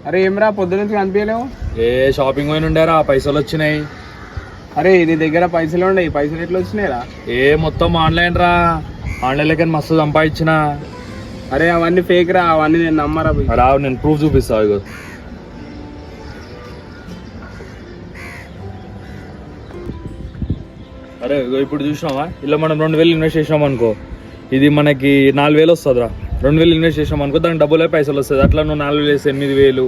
అరే ఏమరా పొద్దునుంచి కనిపించలేవు? షాపింగ్ పోయి ఉండేరా, పైసలు వచ్చినాయి. అరే నీ దగ్గర పైసలు ఉన్నాయి, పైసలు ఎట్లా వచ్చినాయిరా? మొత్తం ఆన్లైన్ రా, ఆన్లైన్లో మస్తు సంపాదించిన. అరే అవన్నీ ఫేక్ రా, అవన్నీ నేను నమ్మరా. రావు, నేను ప్రూఫ్ చూపిస్తా. ఇగో అరే ఇగో ఇప్పుడు చూసినావా, ఇలా మనం 2000 ఇన్వెస్ట్ చేసినాం అనుకో, ఇది మనకి 4000 వస్తుందిరా. 2000 ఇన్వెస్ట్ చేసినాం అనుకో, దానికి డబ్బులే పైసలు వస్తుంది. అట్లా నువ్వు 4000 వేస్తే 8000,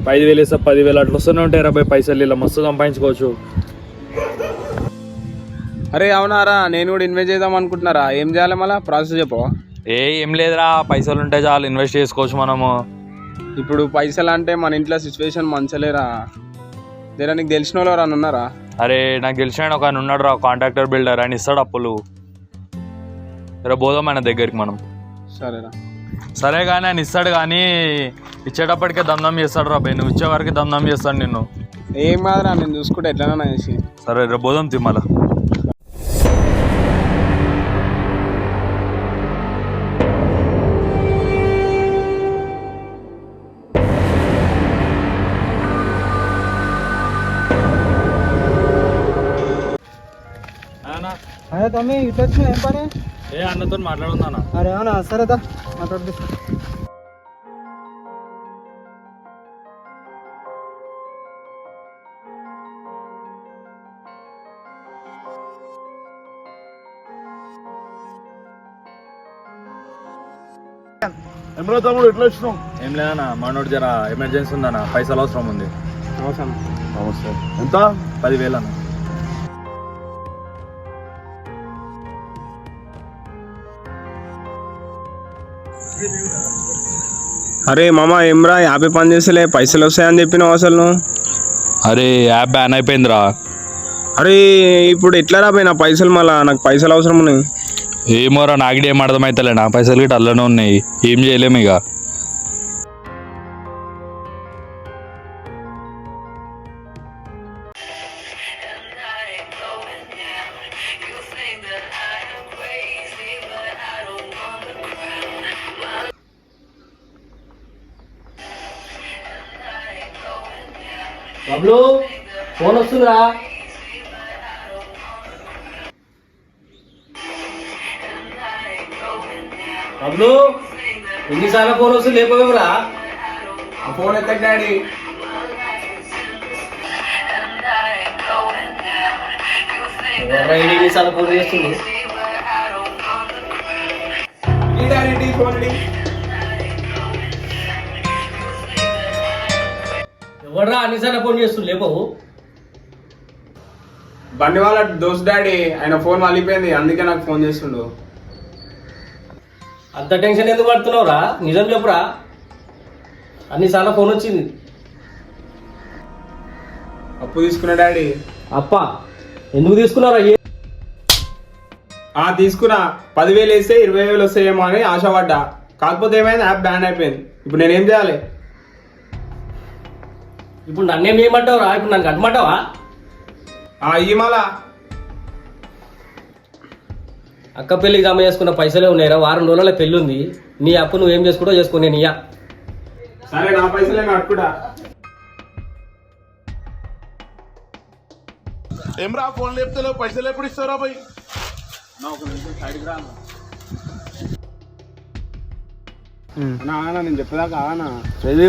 5000 వేస్తే 10,000 అట్లా వస్తూనే ఉంటాయి రా పైసలు. ఇలా మస్తు సంపాదించుకోవచ్చు. అరే అవునారా, నేను కూడా ఇన్వెస్ట్ చేద్దాం అనుకుంటున్నారా. ఏం చేయాలి మళ్ళీ ప్రాసెస్ చెప్పు. ఏం లేదురా, పైసలు ఉంటే చాలు, ఇన్వెస్ట్ చేసుకోవచ్చు మనము. ఇప్పుడు పైసలు అంటే మన ఇంట్లో సిచ్యువేషన్ మంచలేరా. దేరా నీకు తెలిసిన వాళ్ళు ఎవరైనా ఉన్నారా? అరే నాకు తెలిసిన ఒక ఆయన ఉన్నాడు రా, కాంట్రాక్టర్ బిల్డర్. ఆయన ఇస్తాడు అప్పులు. రేపు పోదాం ఆయన దగ్గరికి మనం. సరేరా. సరే కానీ ఆయన ఇస్తాడు, కానీ ఇచ్చేటప్పటికే దమ్దం చేస్తాడు రా. నువ్వు ఇచ్చే వరకు దమ్దం చేస్తాడు నిన్ను. ఏం కాదురా, నేను చూసుకుంటే ఎట్లైనా చేసి. సరే రేపు పోదాం తిమ్మల. అరే తమ్మి ఇట్లా వచ్చినా ఏం పని? అన్నతో మాట్లాడుందా? అరే అవునా, సరేదా మాట్లాడిస్తా. ఏమరా తమ్ముడు ఎట్లా వచ్చినావు? ఏం లేదన్నా, మనోడు జర ఎమర్జెన్సీ ఉందన్నా, పైసలు అవసరం ఉంది. అవసరం? అవసరం. ఎంత? 10,000 అన్న. అరే మామ ఏమ్రా, యాభై పని చేస్తలే, పైసలు వస్తాయని చెప్పినావు అసలు నువ్వు. అరే యాప్ బ్యాన్ అయిపోయిందిరా. అరే ఇప్పుడు ఎట్లా రా పోయినా పైసలు, మళ్ళా నాకు పైసలు అవసరం ఉన్నాయి. ఏమోరా, నాకు ఏం అర్థమవుతలే, నా పైసలు గిట్ట అల్లనే ఉన్నాయి, ఏం చేయలేము ఇక. బబ్లు ఫోన్ వస్తుందిరా. బబ్లు ఎన్నిసార్లు ఫోన్ వస్తుంది, లేకపోయావురా? ఆ ఫోన్ ఎత్తకు డాడీ. ఎన్నిసార్లు ఫోన్ చేస్తుంది? ఎవడరా అన్నిసార్లు ఫోన్ చేస్తుంది, లేపవు? బండి వాళ్ళ దోస్త్ డాడీ, ఆయన ఫోన్ వలిపోయింది, అందుకే నాకు ఫోన్ చేస్తుండు. అంత టెన్షన్ ఎందుకు పడుతున్నావురా? నిజం చెప్పురా, అన్నిసార్లు ఫోన్ వచ్చింది. అప్పు తీసుకున్నా డాడీ. అప్ప ఎందుకు తీసుకున్నారా? తీసుకున్నా, 10,000 వేస్తే 20,000 వస్తాయేమో అని ఆశపడ్డా. కాకపోతే ఏమైంది, యాప్ బ్యాన్ అయిపోయింది. ఇప్పుడు నేనేం చేయాలి? ఇప్పుడు నన్నేం చేయమంటావురా? ఇప్పుడు నన్ను కట్టమంటావా? ఈ మళ్ళా అక్క పెళ్లికి జమ చేసుకున్న పైసలే ఉన్నాయిరా, వారం రోజుల పెళ్లి ఉంది. నీ అప్పు నువ్వేం చేసుకుంటో చేసుకో, నేను ఇయ్యా. సరే నా పైసలే కట్టుకుంటా. ఏం రా ఫోన్ లేపుతలేవు, పైసలు ఎప్పుడు ఇస్తారా పోయి? నేను చెప్పేదాకా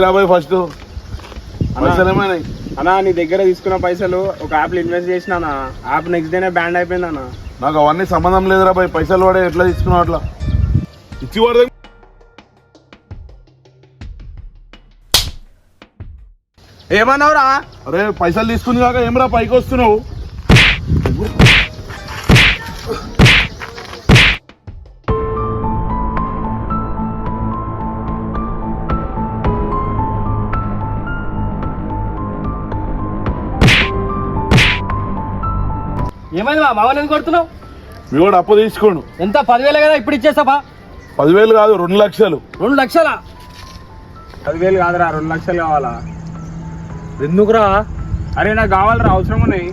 రాబోయ్ ఫస్ట్ అన్నా, నీ దగ్గర తీసుకున్న పైసలు ఒక యాప్ లో ఇన్వెస్ట్ చేసిన, యాప్ నెక్స్ట్ డేనే బ్యాన్ అయిపోయింది అన్న. నాకు అవన్నీ సంబంధం లేదురా బాయ్, పైసలు వాడే ఎట్లా తీసుకున్నావు అట్లా ఇచ్చి వాడే. ఏమన్నావురా? అరే పైసలు తీసుకుని కాక ఏమరా పైకి వస్తున్నావు? ఏమైంది మా మామని ఎందుకు కొడుతున్నావు? మీ వాడు అప్పు తీసుకోండు. ఎంత? 10,000 కదా, ఇప్పుడు ఇచ్చేస్తావా? 10,000 కాదు, 2 లక్షలు. 2 లక్షలా? 10,000 కాదురా, 2 లక్షలు కావాలా? ఎందుకురా? అరే నాకు కావాలరా, అవసరం ఉన్నాయి.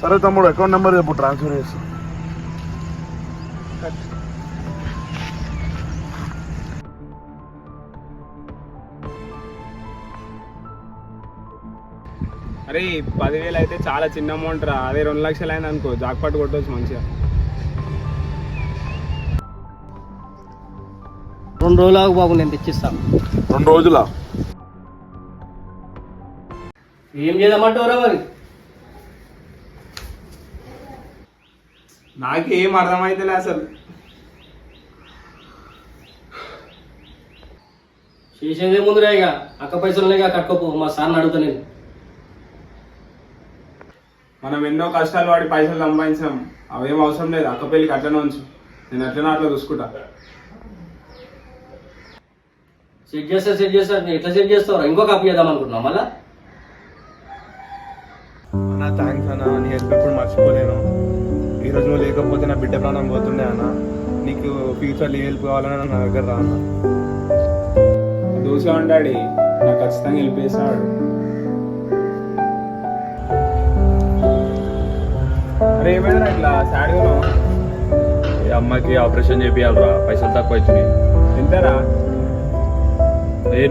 సరే తమ్ముడు, అకౌంట్ నెంబర్ చెప్పు, ట్రాన్స్ఫర్ చేస్తా. అరే 10,000 అయితే చాలా చిన్న అమౌంట్ రా. అదే 2 లక్షలు అయింది అనుకో, జాక్పాట్ కొట్టవచ్చు మంచిగా. 2 రోజులు ఆగు బాబు, నేను తెచ్చిస్తాను. 2 రోజులా? ఏం చేద్దామంటావురా మరి? నాకేం అర్థమైతలే అసలు. చేసేదే ముందురా, ఇక అక్క పైసలు కట్టుకోపో, మా సార్ని అడుగుతా నేను. మనం ఎన్నో కష్టాలు వాడి పైసలు సంపాదించాం, అవేం అవసరం లేదు. అక్క పెళ్ళికి అట్లనే ఉంచు, నేను అట్లనే అట్లా చూసుకుంటా. సెట్ చేస్తా ఎట్లా సెట్ చేస్తావు? ఇంకొక అప్పు చేద్దాం అనుకుంటున్నావు మళ్ళా? అన్న థ్యాంక్స్ అన్న, నీ హెల్ప్ ఎప్పుడు మర్చిపోలేను. ఈరోజు నువ్వు లేకపోతే నా బిడ్డ ప్రాణం పోతుండే అన్న. నీకు ఫ్యూచర్లో ఏ హెల్ప్ కావాలన్నా నా దగ్గర రా అన్న. చూసా ఉంటాడు, నాకు ఖచ్చితంగా హెల్ప్ చేస్తాడు. అరే ఏమైనా ఇట్లా సాడ్గా ఈ అమ్మకి ఆపరేషన్ చేపియాలరా, పైసలు తక్కువ అవుతున్నాయి. ఎంతరా?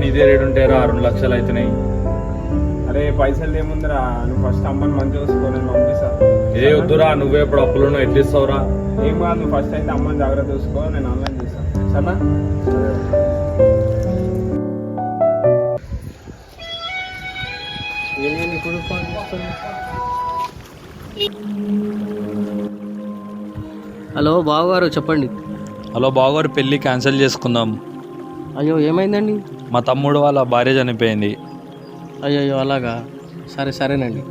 నీదే రేటు ఉంటారా, 2 లక్షలు అవుతున్నాయి. అరే పైసలు ఏముందిరా, నువ్వు ఫస్ట్ అమ్మని మంచిగా చూసుకో, నేను పంపిస్తా. ఏ వద్దురా, నువ్వే ఇప్పుడు అప్పులను ఎట్లా ఇస్తావురా? ఏం కాదు, నువ్వు ఫస్ట్ అయితే అమ్మని జాగ్రత్త చూసుకో, నేను ఆన్లైన్ చేస్తాను. సరేనా? హలో బావగారు, చెప్పండి. హలో బావగారు, పెళ్ళి క్యాన్సిల్ చేసుకుందాం. అయ్యో ఏమైందండి? మా తమ్ముడు వాళ్ళ భార్య చనిపోయింది. అయ్యో అలాగా, సరేనండి.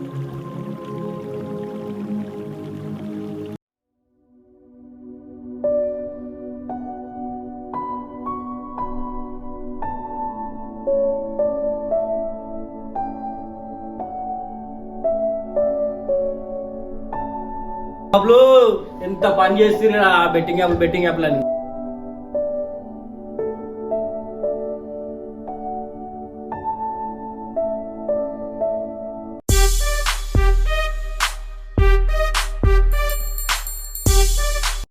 బాబులు ఎంత పని చేస్తున్నారు ఆ బెట్టింగ్ యాప్లని.